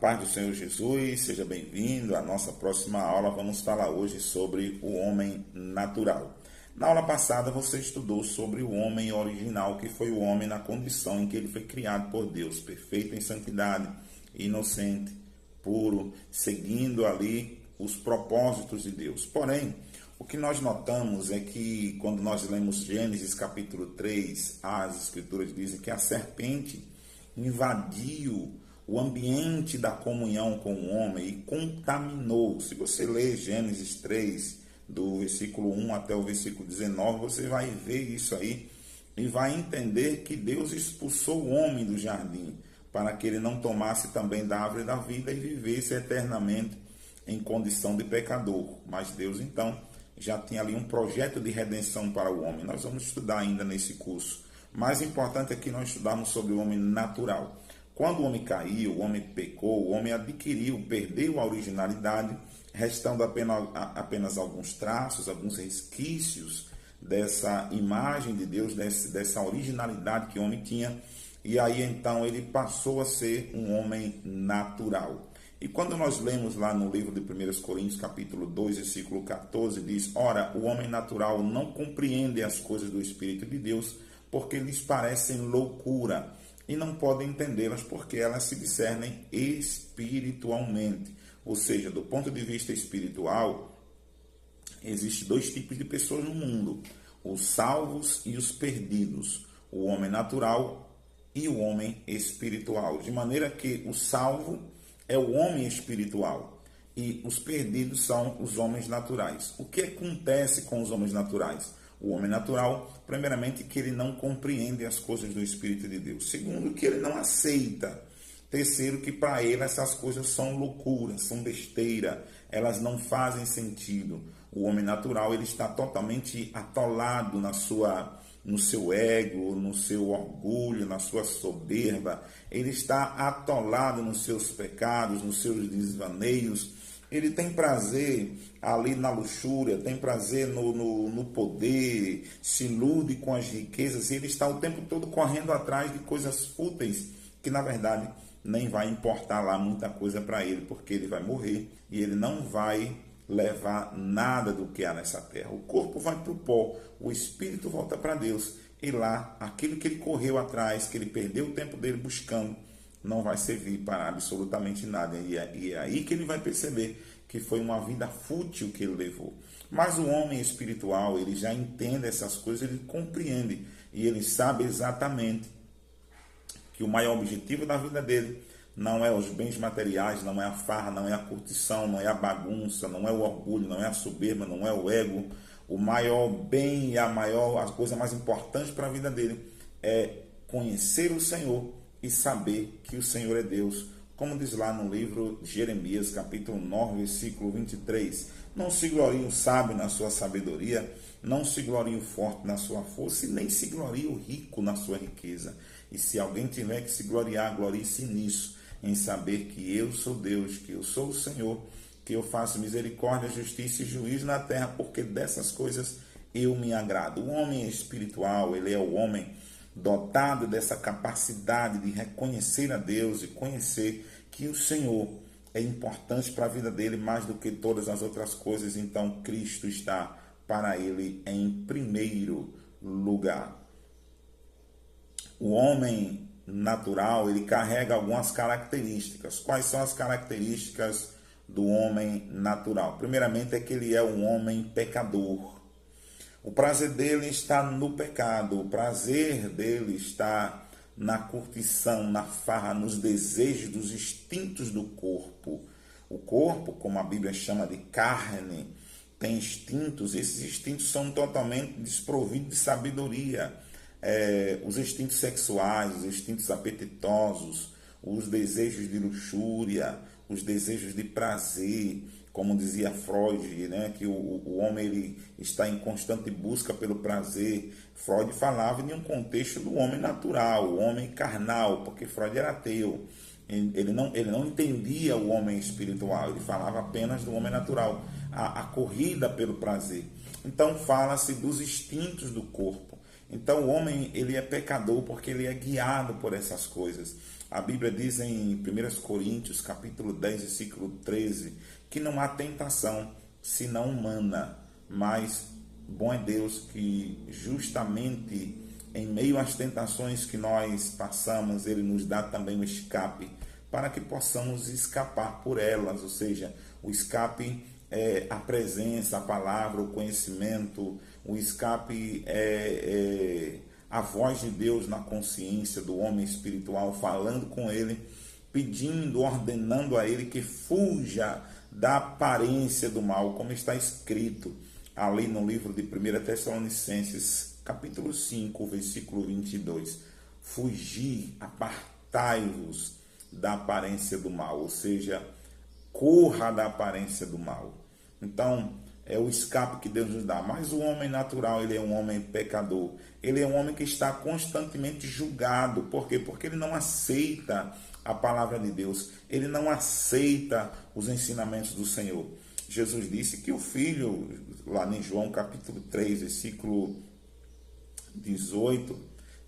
paz do Senhor Jesus, seja bem-vindo à nossa próxima aula. Vamos falar hoje sobre o homem natural. Na aula passada você estudou sobre o homem original, que foi o homem na condição em que ele foi criado por Deus, perfeito em santidade, inocente, puro, seguindo ali os propósitos de Deus. Porém, o que nós notamos é que quando nós lemos Gênesis capítulo 3, as escrituras dizem que a serpente invadiu o ambiente da comunhão com o homem e contaminou. Se você ler Gênesis 3, do versículo 1 até o versículo 19, você vai ver isso aí e vai entender que Deus expulsou o homem do jardim para que ele não tomasse também da árvore da vida e vivesse eternamente em condição de pecador. Mas Deus, então, já tinha ali um projeto de redenção para o homem. Nós vamos estudar ainda nesse curso. Mais importante é que nós estudarmos sobre o homem natural. Quando o homem caiu, o homem pecou, o homem adquiriu, perdeu a originalidade, restando apenas alguns traços, alguns resquícios dessa imagem de Deus, dessa originalidade que o homem tinha. E aí então ele passou a ser um homem natural. E quando nós lemos lá no livro de 1 Coríntios, capítulo 2, versículo 14, diz: ora, o homem natural não compreende as coisas do Espírito de Deus, porque lhes parecem loucura, e não podem entendê-las porque elas se discernem espiritualmente. Ou seja, do ponto de vista espiritual, existem dois tipos de pessoas no mundo: os salvos e os perdidos, o homem natural e o homem espiritual. De maneira que o salvo é o homem espiritual e os perdidos são os homens naturais. O que acontece com os homens naturais? O homem natural, primeiramente, que ele não compreende as coisas do Espírito de Deus. Segundo, que ele não aceita. Terceiro, que para ele essas coisas são loucura, são besteira, elas não fazem sentido. O homem natural, ele está totalmente atolado no seu ego, no seu orgulho, na sua soberba. Ele está atolado nos seus pecados, nos seus desvaneios. Ele tem prazer ali na luxúria, tem prazer no poder, se ilude com as riquezas, e ele está o tempo todo correndo atrás de coisas fúteis, que na verdade nem vai importar lá muita coisa para ele, porque ele vai morrer e ele não vai levar nada do que há nessa terra. O corpo vai para o pó, o espírito volta para Deus, e lá, aquilo que ele correu atrás, que ele perdeu o tempo dele buscando, não vai servir para absolutamente nada. E é aí que ele vai perceber que foi uma vida fútil que ele levou. Mas o homem espiritual, ele já entende essas coisas, ele compreende, e ele sabe exatamente que o maior objetivo da vida dele não é os bens materiais, não é a farra, não é a curtição, não é a bagunça, não é o orgulho, não é a soberba, não é o ego. O maior bem e a coisa mais importante para a vida dele é conhecer o Senhor e saber que o Senhor é Deus. Como diz lá no livro de Jeremias, capítulo 9, versículo 23. Não se glorie o sábio na sua sabedoria, não se glorie o forte na sua força, e nem se glorie o rico na sua riqueza. E se alguém tiver que se gloriar, glorie-se nisso, em saber que eu sou Deus, que eu sou o Senhor, que eu faço misericórdia, justiça e juízo na terra, porque dessas coisas eu me agrado. O homem espiritual, ele é o homem dotado dessa capacidade de reconhecer a Deus e conhecer que o Senhor é importante para a vida dele mais do que todas as outras coisas. Então Cristo está para ele em primeiro lugar. O homem natural, ele carrega algumas características. Quais são as características do homem natural? Primeiramente é que ele é um homem pecador. O prazer dele está no pecado, o prazer dele está na curtição, na farra, nos desejos, dos instintos do corpo. O corpo, como a Bíblia chama de carne, tem instintos. Esses instintos são totalmente desprovidos de sabedoria. Os instintos sexuais, os instintos apetitosos, os desejos de luxúria, os desejos de prazer, como dizia Freud, né, que o homem ele está em constante busca pelo prazer. Freud falava em um contexto do homem natural, o homem carnal, porque Freud era ateu. Ele não entendia o homem espiritual, ele falava apenas do homem natural, a corrida pelo prazer. Então fala-se dos instintos do corpo. Então o homem ele é pecador porque ele é guiado por essas coisas. A Bíblia diz em 1 Coríntios, capítulo 10, versículo 13, que não há tentação senão humana, mas bom é Deus que justamente em meio às tentações que nós passamos, Ele nos dá também um escape para que possamos escapar por elas, ou seja, o escape é a presença, a palavra, o conhecimento, o escape é a voz de Deus na consciência do homem espiritual, falando com ele, pedindo, ordenando a ele que fuja da aparência do mal, como está escrito ali no livro de 1 Tessalonicenses, capítulo 5, versículo 22. Fugir, apartai-vos da aparência do mal, ou seja, corra da aparência do mal. Então, é o escape que Deus nos dá. Mas o homem natural, ele é um homem pecador. Ele é um homem que está constantemente julgado. Por quê? Porque ele não aceita a palavra de Deus. Ele não aceita os ensinamentos do Senhor. Jesus disse que o Filho, lá em João capítulo 3, versículo 18,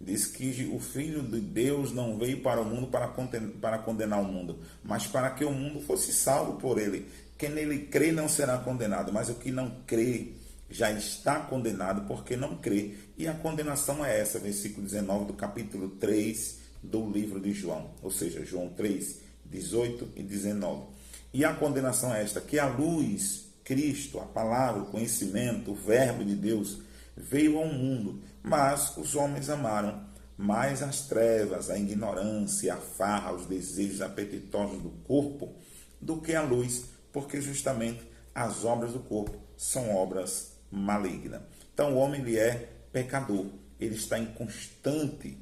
diz que o Filho de Deus não veio para o mundo para condenar o mundo, mas para que o mundo fosse salvo por ele. Quem nele crê não será condenado, mas o que não crê já está condenado porque não crê. E a condenação é essa, versículo 19 do capítulo 3 do livro de João, ou seja, João 3, 18 e 19. E a condenação é esta, que a luz, Cristo, a palavra, o conhecimento, o verbo de Deus, veio ao mundo, mas os homens amaram mais as trevas, a ignorância, a farra, os desejos apetitosos do corpo, do que a luz, porque justamente as obras do corpo são obras malignas. Então o homem ele é pecador, ele está em constante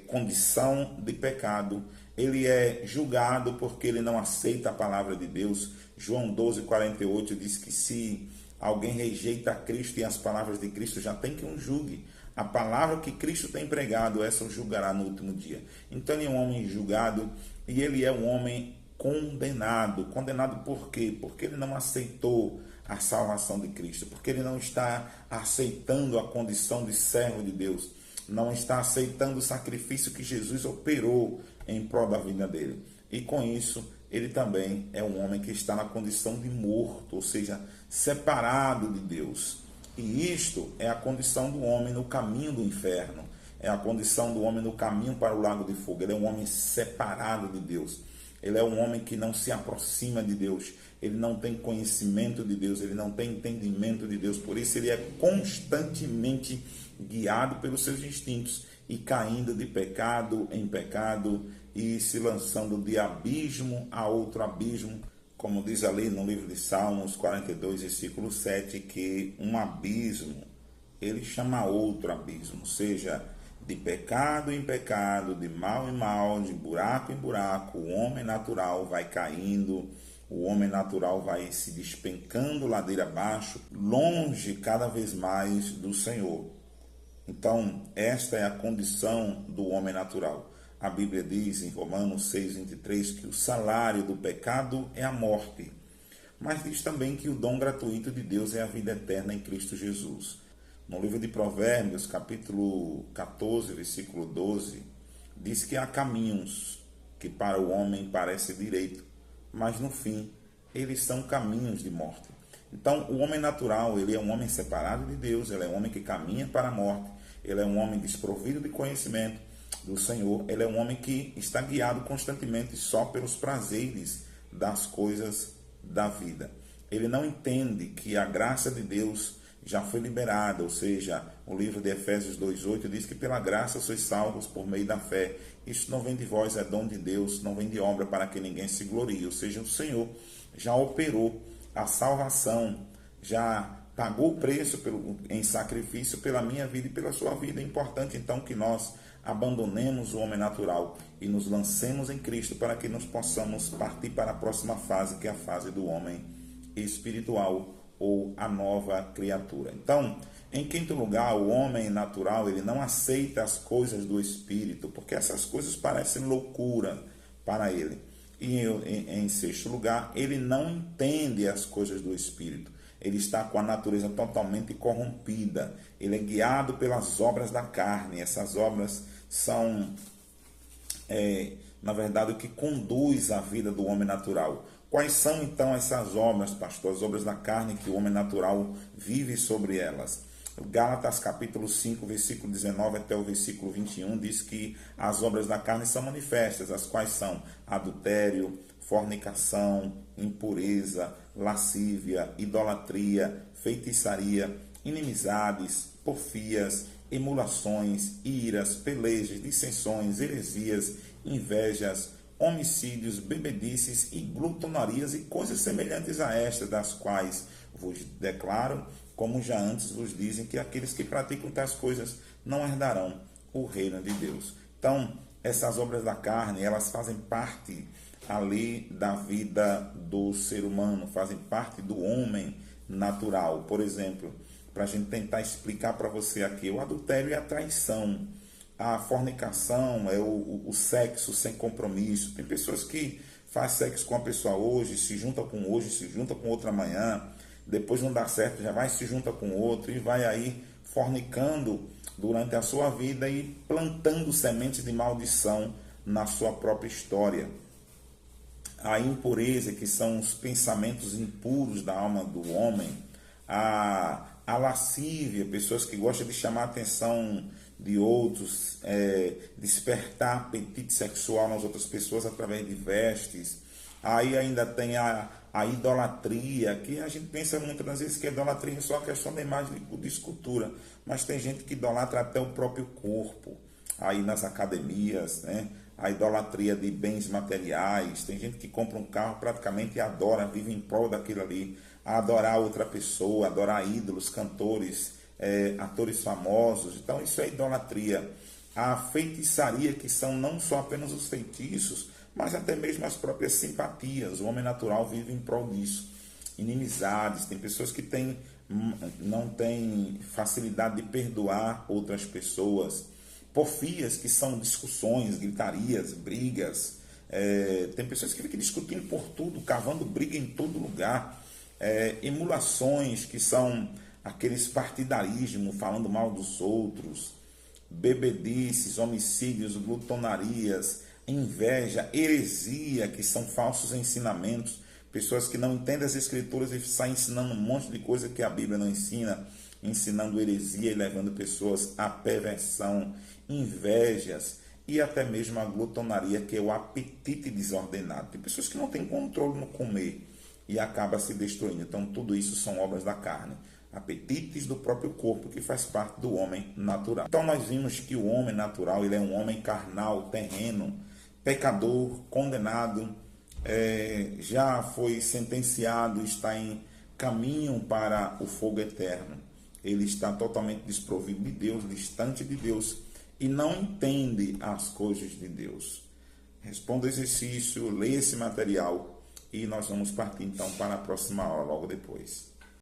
condição de pecado, ele é julgado porque ele não aceita a palavra de Deus. João 12, 48 diz que se alguém rejeita Cristo e as palavras de Cristo, já tem que um julgue. A palavra que Cristo tem pregado, essa o julgará no último dia. Então ele é um homem julgado e ele é um homem condenado. Condenado por quê? Porque ele não aceitou a salvação de Cristo, porque ele não está aceitando a condição de servo de Deus, não está aceitando o sacrifício que Jesus operou em prol da vida dele. E com isso, ele também é um homem que está na condição de morto, ou seja, separado de Deus. E isto é a condição do homem no caminho do inferno, é a condição do homem no caminho para o lago de fogo. Ele é um homem separado de Deus. Ele é um homem que não se aproxima de Deus, ele não tem conhecimento de Deus, ele não tem entendimento de Deus, por isso ele é constantemente guiado pelos seus instintos e caindo de pecado em pecado e se lançando de abismo a outro abismo, como diz ali no livro de Salmos 42, versículo 7, que um abismo, ele chama outro abismo, ou seja, de pecado em pecado, de mal em mal, de buraco em buraco, o homem natural vai caindo, o homem natural vai se despencando ladeira abaixo, longe cada vez mais do Senhor. Então, esta é a condição do homem natural. A Bíblia diz em Romanos 6, 23 que o salário do pecado é a morte, mas diz também que o dom gratuito de Deus é a vida eterna em Cristo Jesus. No livro de Provérbios, capítulo 14, versículo 12, diz que há caminhos que para o homem parecem direito, mas no fim eles são caminhos de morte. Então o homem natural, ele é um homem separado de Deus, ele é um homem que caminha para a morte, ele é um homem desprovido de conhecimento do Senhor, ele é um homem que está guiado constantemente só pelos prazeres das coisas da vida. Ele não entende que a graça de Deus já foi liberada, ou seja, o livro de Efésios 2,8 diz que pela graça sois salvos por meio da fé. Isso não vem de vós, é dom de Deus, não vem de obra para que ninguém se glorie. Ou seja, o Senhor já operou a salvação, já pagou o preço em sacrifício pela minha vida e pela sua vida. É importante então que nós abandonemos o homem natural e nos lancemos em Cristo para que nós possamos partir para a próxima fase, que é a fase do homem espiritual, ou a nova criatura. Então, em quinto lugar, o homem natural, ele não aceita as coisas do Espírito, porque essas coisas parecem loucura para ele. E em sexto lugar, ele não entende as coisas do Espírito. Ele está com a natureza totalmente corrompida. Ele é guiado pelas obras da carne. Essas obras são na verdade, o que conduz a vida do homem natural. Quais são, então, essas obras, pastor? As obras da carne que o homem natural vive sobre elas. Gálatas capítulo 5, versículo 19 até o versículo 21, diz que as obras da carne são manifestas, as quais são adultério, fornicação, impureza, lascívia, idolatria, feitiçaria, inimizades, porfias, emulações, iras, pelejas, dissensões, heresias, invejas, homicídios, bebedices e glutonarias e coisas semelhantes a estas, das quais vos declaro, como já antes vos dizem, que aqueles que praticam tais coisas não herdarão o reino de Deus. Então, essas obras da carne, elas fazem parte ali da vida do ser humano, fazem parte do homem natural. Por exemplo, para a gente tentar explicar para você aqui, o adultério é a traição, a fornicação é o sexo sem compromisso. Tem pessoas que fazem sexo com uma pessoa hoje, se junta com outra amanhã, depois não dá certo, já vai se junta com outro e vai aí fornicando durante a sua vida e plantando sementes de maldição na sua própria história. A impureza, que são os pensamentos impuros da alma do homem, a lascívia, pessoas que gostam de chamar a atenção de outros, despertar apetite sexual nas outras pessoas através de vestes. Aí ainda tem a idolatria, que a gente pensa muitas das vezes que a idolatria é só a questão da imagem de escultura, mas tem gente que idolatra até o próprio corpo, aí nas academias, né? A idolatria de bens materiais, tem gente que compra um carro praticamente e adora, vive em prol daquilo ali, a adorar outra pessoa, adorar ídolos, cantores, atores famosos. Então isso é idolatria. A feitiçaria, que são não só apenas os feitiços, mas até mesmo as próprias simpatias. O homem natural vive em prol disso. Inimizades, tem pessoas que não têm facilidade de perdoar outras pessoas. Porfias, que são discussões, gritarias, brigas. Tem pessoas que ficam discutindo por tudo, cavando briga em todo lugar. Emulações, que são aqueles partidarismos, falando mal dos outros. Bebedices, homicídios, glutonarias, inveja, heresia, que são falsos ensinamentos. Pessoas que não entendem as escrituras e saem ensinando um monte de coisa que a Bíblia não ensina, ensinando heresia e levando pessoas à perversão, invejas e até mesmo a glutonaria, que é o apetite desordenado. Tem pessoas que não têm controle no comer e acaba se destruindo. Então tudo isso são obras da carne, apetites do próprio corpo, que faz parte do homem natural. Então nós vimos que o homem natural, ele é um homem carnal, terreno, pecador, condenado, já foi sentenciado, está em caminho para o fogo eterno. Ele está totalmente desprovido de Deus, distante de Deus, e não entende as coisas de Deus. Responda o exercício, leia esse material e nós vamos partir então para a próxima aula logo depois.